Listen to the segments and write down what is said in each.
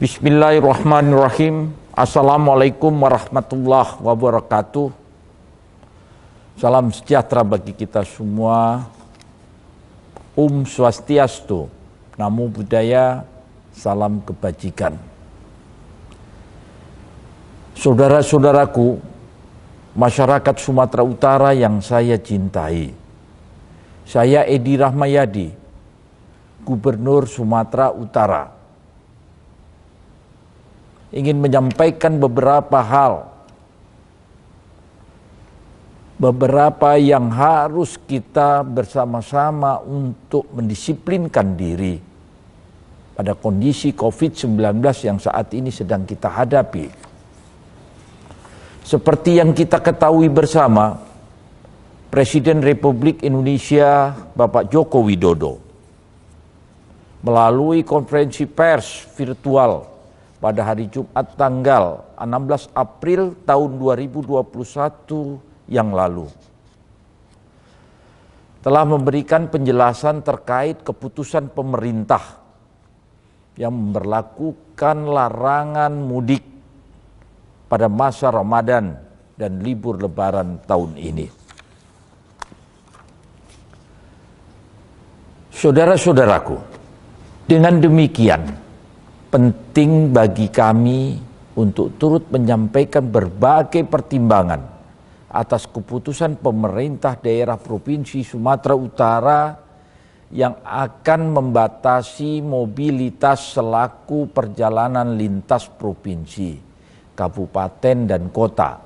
Bismillahirrahmanirrahim. Assalamualaikum warahmatullahi wabarakatuh. Salam sejahtera bagi kita semua. Swastiastu, Namo Buddhaya, salam kebajikan. Saudara-saudaraku, masyarakat Sumatera Utara yang saya cintai. Saya Edi Rahmayadi, Gubernur Sumatera Utara. Ingin menyampaikan beberapa hal, beberapa yang harus kita bersama-sama untuk mendisiplinkan diri pada kondisi COVID-19 yang saat ini sedang kita hadapi. Seperti yang kita ketahui bersama, Presiden Republik Indonesia Bapak Joko Widodo melalui konferensi pers virtual pada hari Jumat tanggal 16 April tahun 2021 yang lalu telah memberikan penjelasan terkait keputusan pemerintah yang memberlakukan larangan mudik pada masa Ramadan dan libur Lebaran tahun ini. Saudara-saudaraku, dengan demikian penting bagi kami untuk turut menyampaikan berbagai pertimbangan atas keputusan pemerintah daerah Provinsi Sumatera Utara yang akan membatasi mobilitas selaku perjalanan lintas provinsi, kabupaten dan kota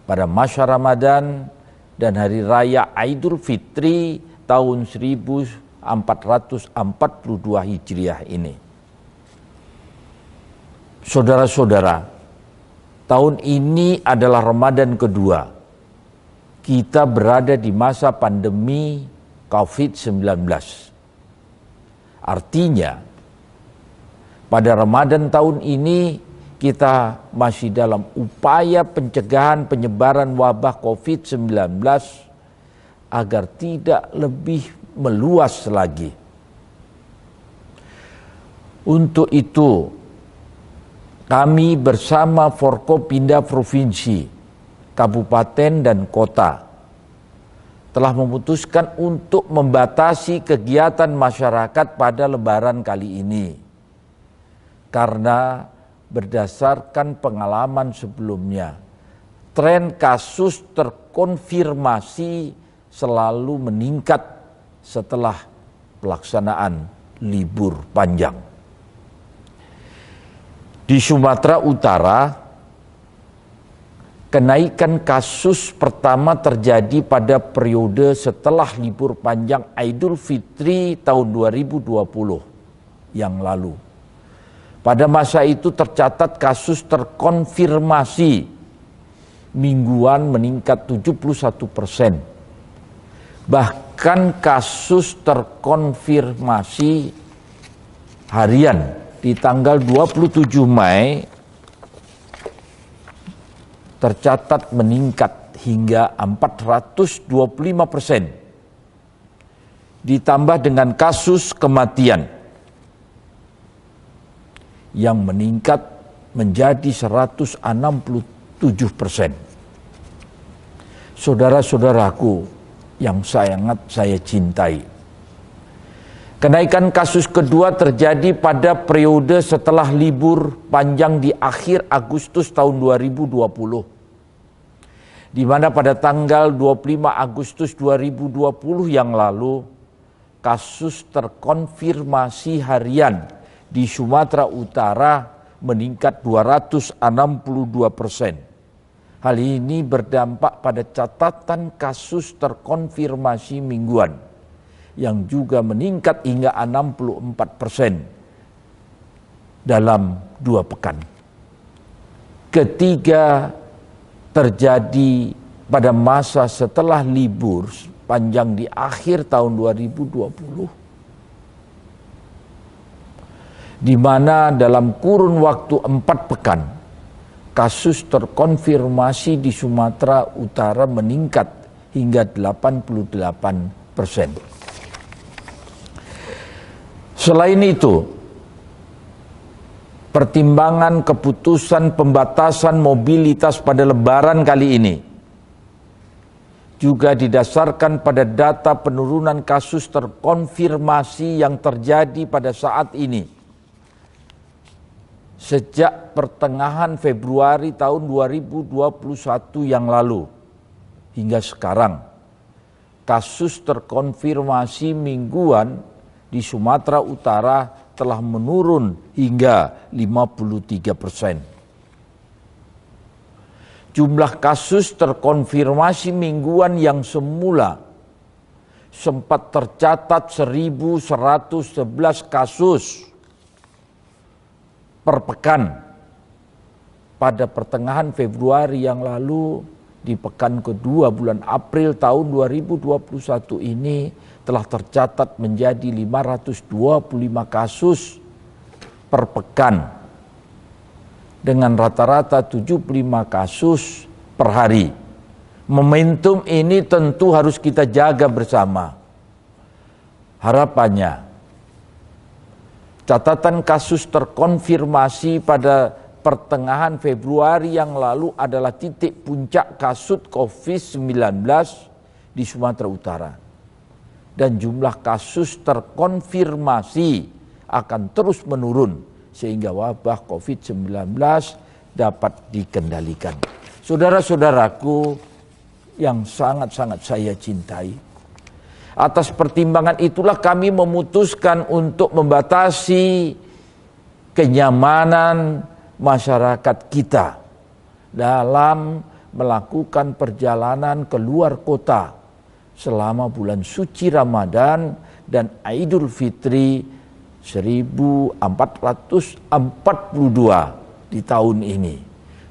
pada masa Ramadan dan Hari Raya Idul Fitri tahun 1442 Hijriah ini. Saudara-saudara, tahun ini adalah Ramadan kedua. Kita berada di masa pandemi COVID-19. Artinya, pada Ramadan tahun ini kita masih dalam upaya pencegahan penyebaran wabah COVID-19 agar tidak lebih meluas lagi. Untuk itu, kami bersama Forkopimda Provinsi, Kabupaten dan Kota telah memutuskan untuk membatasi kegiatan masyarakat pada Lebaran kali ini. Karena berdasarkan pengalaman sebelumnya, tren kasus terkonfirmasi selalu meningkat setelah pelaksanaan libur panjang. Di Sumatera Utara, kenaikan kasus pertama terjadi pada periode setelah libur panjang Idul Fitri tahun 2020 yang lalu. Pada masa itu tercatat kasus terkonfirmasi mingguan meningkat 71%. Bahkan kasus terkonfirmasi harian di tanggal 27 Mei tercatat meningkat hingga 425%. Ditambah dengan kasus kematian yang meningkat menjadi 167%. Saudara-saudaraku yang sangat saya cintai, kenaikan kasus kedua terjadi pada periode setelah libur panjang di akhir Agustus tahun 2020. Di mana pada tanggal 25 Agustus 2020 yang lalu, kasus terkonfirmasi harian di Sumatera Utara meningkat 262%. Hal ini berdampak pada catatan kasus terkonfirmasi mingguan yang juga meningkat hingga 64% dalam 2 pekan. Ketiga terjadi pada masa setelah libur panjang di akhir tahun 2020, di mana dalam kurun waktu 4 pekan, kasus terkonfirmasi di Sumatera Utara meningkat hingga 88%. Selain itu, pertimbangan keputusan pembatasan mobilitas pada Lebaran kali ini juga didasarkan pada data penurunan kasus terkonfirmasi yang terjadi pada saat ini. Sejak pertengahan Februari tahun 2021 yang lalu hingga sekarang, kasus terkonfirmasi mingguan di Sumatera Utara telah menurun hingga 53%. Jumlah kasus terkonfirmasi mingguan yang semula sempat tercatat 1.111 kasus per pekan pada pertengahan Februari yang lalu. Di pekan kedua bulan April tahun 2021 ini telah tercatat menjadi 525 kasus per pekan dengan rata-rata 75 kasus per hari. Momentum ini tentu harus kita jaga bersama. Harapannya catatan kasus terkonfirmasi pada pertengahan Februari yang lalu adalah titik puncak kasus COVID-19 di Sumatera Utara. Dan jumlah kasus terkonfirmasi akan terus menurun sehingga wabah COVID-19 dapat dikendalikan. Saudara-saudaraku yang sangat-sangat saya cintai, atas pertimbangan itulah kami memutuskan untuk membatasi kenyamanan masyarakat kita dalam melakukan perjalanan ke luar kota selama bulan suci Ramadan dan Idul Fitri 1442 di tahun ini.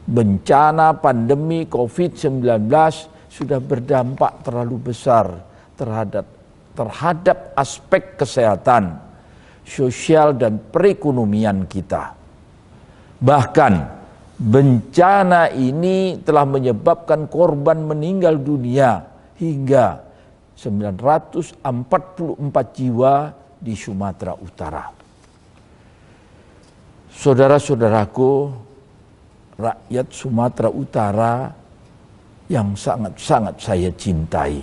Bencana pandemi COVID-19 sudah berdampak terlalu besar terhadap aspek kesehatan, sosial dan perekonomian kita. Bahkan bencana ini telah menyebabkan korban meninggal dunia hingga 944 jiwa di Sumatera Utara. Saudara-saudaraku, rakyat Sumatera Utara yang sangat-sangat saya cintai,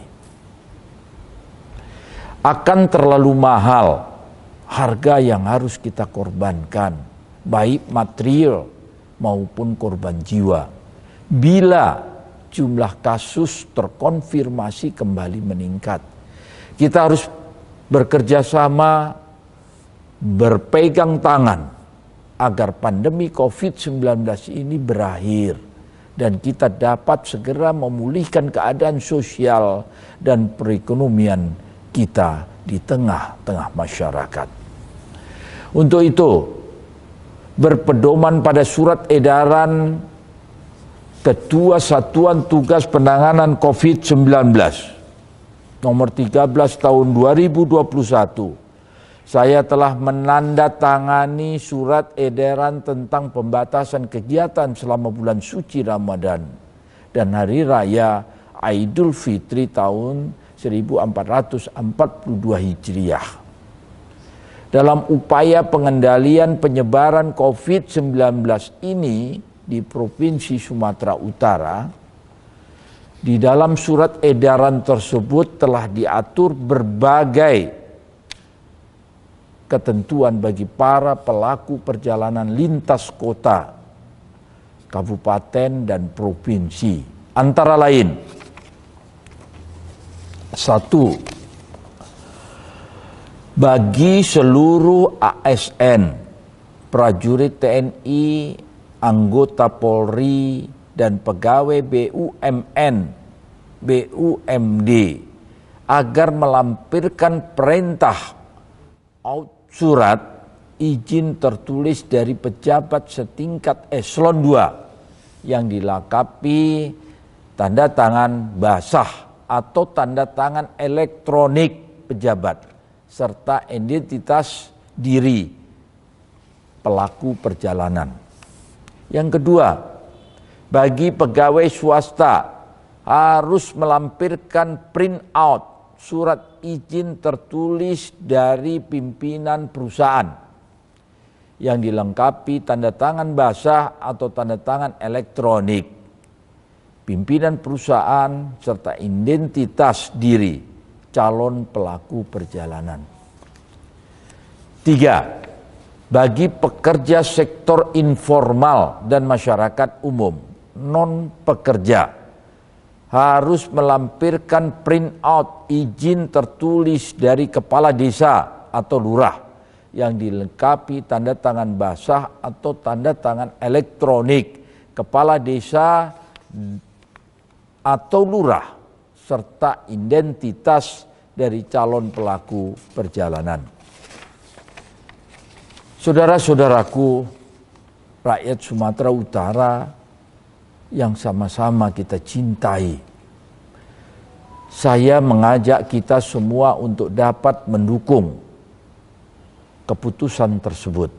akan terlalu mahal harga yang harus kita korbankan, baik material maupun korban jiwa, bila jumlah kasus terkonfirmasi kembali meningkat. Kita harus bekerja sama, berpegang tangan agar pandemi COVID-19 ini berakhir dan kita dapat segera memulihkan keadaan sosial dan perekonomian kita di tengah-tengah masyarakat. Untuk itu, berpedoman pada surat edaran Ketua Satuan Tugas Penanganan COVID-19 nomor 13 tahun 2021, saya telah menandatangani surat edaran tentang pembatasan kegiatan selama bulan suci Ramadan dan Hari Raya Idul Fitri tahun 1442 Hijriah. Dalam upaya pengendalian penyebaran COVID-19 ini di Provinsi Sumatera Utara, di dalam surat edaran tersebut telah diatur berbagai ketentuan bagi para pelaku perjalanan lintas kota, kabupaten, dan provinsi. Antara lain, 1. Bagi seluruh ASN, prajurit TNI, anggota Polri, dan pegawai BUMN, BUMD, agar melampirkan perintah surat izin tertulis dari pejabat setingkat eselon 2 yang dilengkapi tanda tangan basah atau tanda tangan elektronik pejabat serta identitas diri pelaku perjalanan. Yang kedua, bagi pegawai swasta harus melampirkan print out surat izin tertulis dari pimpinan perusahaan yang dilengkapi tanda tangan basah atau tanda tangan elektronik, pimpinan perusahaan, serta identitas diri calon pelaku perjalanan. 3. Bagi pekerja sektor informal dan masyarakat umum, non-pekerja, harus melampirkan print out izin tertulis dari kepala desa atau lurah yang dilengkapi tanda tangan basah atau tanda tangan elektronik kepala desa atau lurah serta identitas dari calon pelaku perjalanan. Saudara-saudaraku, rakyat Sumatera Utara yang sama-sama kita cintai, saya mengajak kita semua untuk dapat mendukung keputusan tersebut,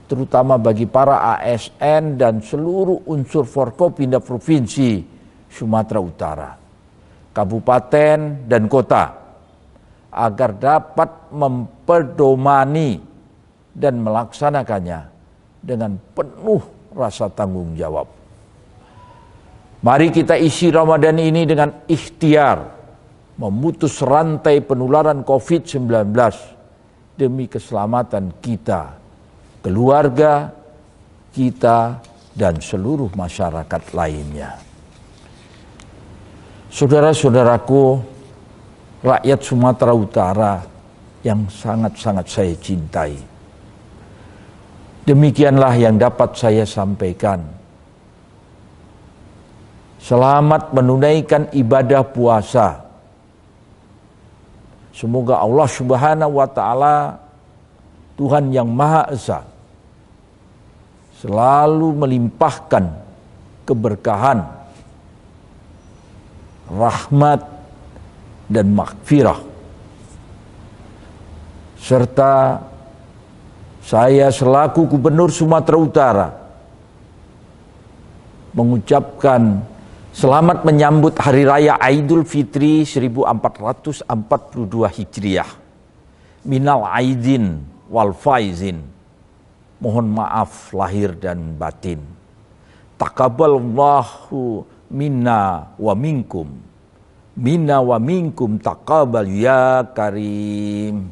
terutama bagi para ASN dan seluruh unsur Forkopimda Provinsi Sumatera Utara, kabupaten dan kota, agar dapat memperdomani dan melaksanakannya dengan penuh rasa tanggung jawab. Mari kita isi Ramadan ini dengan ikhtiar memutus rantai penularan COVID-19 demi keselamatan kita, keluarga kita, dan seluruh masyarakat lainnya. Saudara-saudaraku, rakyat Sumatera Utara yang sangat-sangat saya cintai, demikianlah yang dapat saya sampaikan. Selamat menunaikan ibadah puasa. Semoga Allah Subhanahu wa Ta'ala, Tuhan yang Maha Esa, selalu melimpahkan keberkahan, rahmat, dan maghfirah, serta saya selaku Gubernur Sumatera Utara mengucapkan selamat menyambut Hari Raya Idul Fitri 1442 Hijriah. Minal aidin wal faizin. Mohon maaf lahir dan batin. Taqabbalallahu minna wa minkum. Minna wa minkum taqabbal ya karim.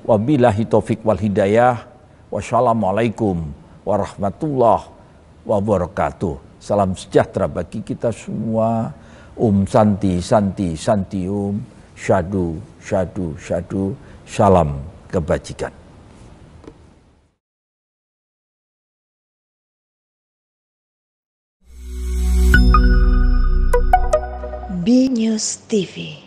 Wabillahi taufik wal hidayah. Wassalamualaikum warahmatullahi wabarakatuh. Salam sejahtera bagi kita semua. Santi, santi, santi syadu, syadu, syadu. Salam kebajikan. B News TV.